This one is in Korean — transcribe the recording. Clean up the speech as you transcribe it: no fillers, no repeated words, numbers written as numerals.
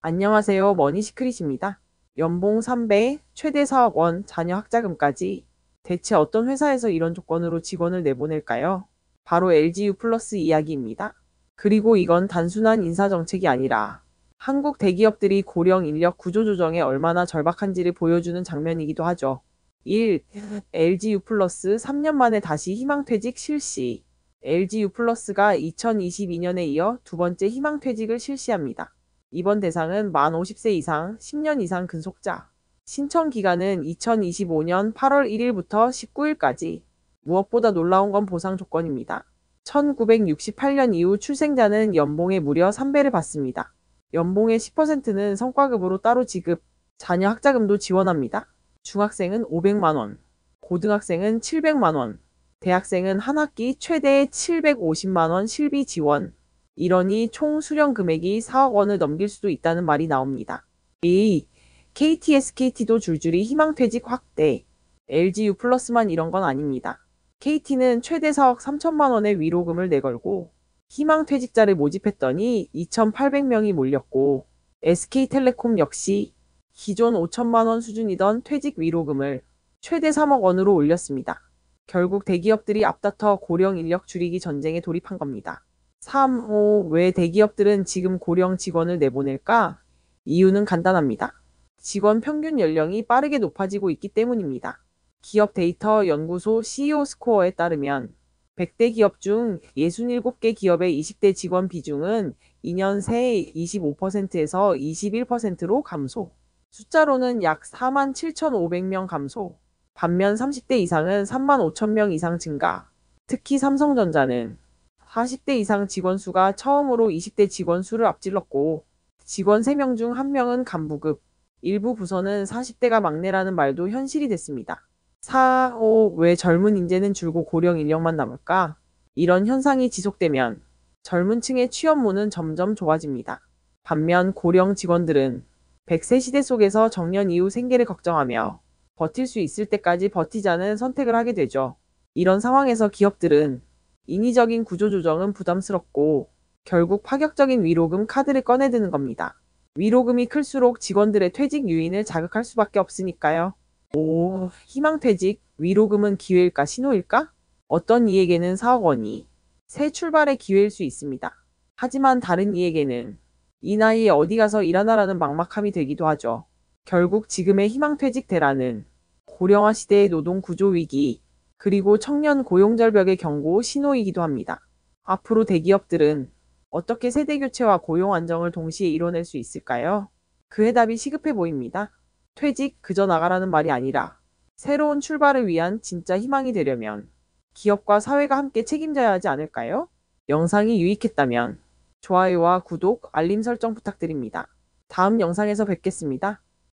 안녕하세요. 머니시크릿입니다. 연봉 3배, 최대 4억 원, 자녀 학자금까지. 대체 어떤 회사에서 이런 조건으로 직원을 내보낼까요? 바로 LGU 플러스 이야기입니다. 그리고 이건 단순한 인사정책이 아니라 한국 대기업들이 고령 인력 구조 조정에 얼마나 절박한지를 보여주는 장면이기도 하죠. 1. LGU 플러스 3년 만에 다시 희망퇴직 실시. LGU 플러스가 2022년에 이어 두 번째 희망퇴직을 실시합니다. 이번 대상은 만 50세 이상, 10년 이상 근속자. 신청 기간은 2025년 8월 1일부터 19일까지. 무엇보다 놀라운 건 보상 조건입니다. 1968년 이후 출생자는 연봉의 무려 3배를 받습니다. 연봉의 10%는 성과급으로 따로 지급, 자녀 학자금도 지원합니다. 중학생은 500만 원, 고등학생은 700만 원, 대학생은 한 학기 최대 750만 원 실비 지원. 이러니 총 수령 금액이 4억 원을 넘길 수도 있다는 말이 나옵니다. 2. KT, SKT도 줄줄이 희망퇴직 확대. LGU 플러스만 이런 건 아닙니다. KT는 최대 4억 3천만 원의 위로금을 내걸고 희망퇴직자를 모집했더니 2,800명이 몰렸고, SK텔레콤 역시 기존 5천만 원 수준이던 퇴직 위로금을 최대 3억 원으로 올렸습니다. 결국 대기업들이 앞다퉈 고령 인력 줄이기 전쟁에 돌입한 겁니다. 3. 왜 대기업들은 지금 고령 직원을 내보낼까? 이유는 간단합니다. 직원 평균 연령이 빠르게 높아지고 있기 때문입니다. 기업 데이터 연구소 CEO 스코어에 따르면 100대 기업 중 67개 기업의 20대 직원 비중은 2년 새 25%에서 21%로 감소. 숫자로는 약 47,500명 감소. 반면 30대 이상은 35,000명 이상 증가. 특히 삼성전자는 40대 이상 직원 수가 처음으로 20대 직원 수를 앞질렀고, 직원 3명 중 1명은 간부급, 일부 부서는 40대가 막내라는 말도 현실이 됐습니다. 4. 왜 젊은 인재는 줄고 고령 인력만 남을까? 이런 현상이 지속되면 젊은 층의 취업문은 점점 좁아집니다. 반면 고령 직원들은 100세 시대 속에서 정년 이후 생계를 걱정하며 버틸 수 있을 때까지 버티자는 선택을 하게 되죠. 이런 상황에서 기업들은 인위적인 구조조정은 부담스럽고 결국 파격적인 위로금 카드를 꺼내드는 겁니다. 위로금이 클수록 직원들의 퇴직 유인을 자극할 수밖에 없으니까요. 5. 희망퇴직, 위로금은 기회일까 신호일까? 어떤 이에게는 4억 원이 새 출발의 기회일 수 있습니다. 하지만 다른 이에게는 이 나이에 어디 가서 일하나라는 막막함이 되기도 하죠. 결국 지금의 희망퇴직 대란은 고령화 시대의 노동 구조 위기, 그리고 청년 고용절벽의 경고 신호이기도 합니다. 앞으로 대기업들은 어떻게 세대교체와 고용 안정을 동시에 이뤄낼 수 있을까요? 그 해답이 시급해 보입니다. 퇴직 그저 나가라는 말이 아니라 새로운 출발을 위한 진짜 희망이 되려면 기업과 사회가 함께 책임져야 하지 않을까요? 영상이 유익했다면 좋아요와 구독, 알림 설정 부탁드립니다. 다음 영상에서 뵙겠습니다.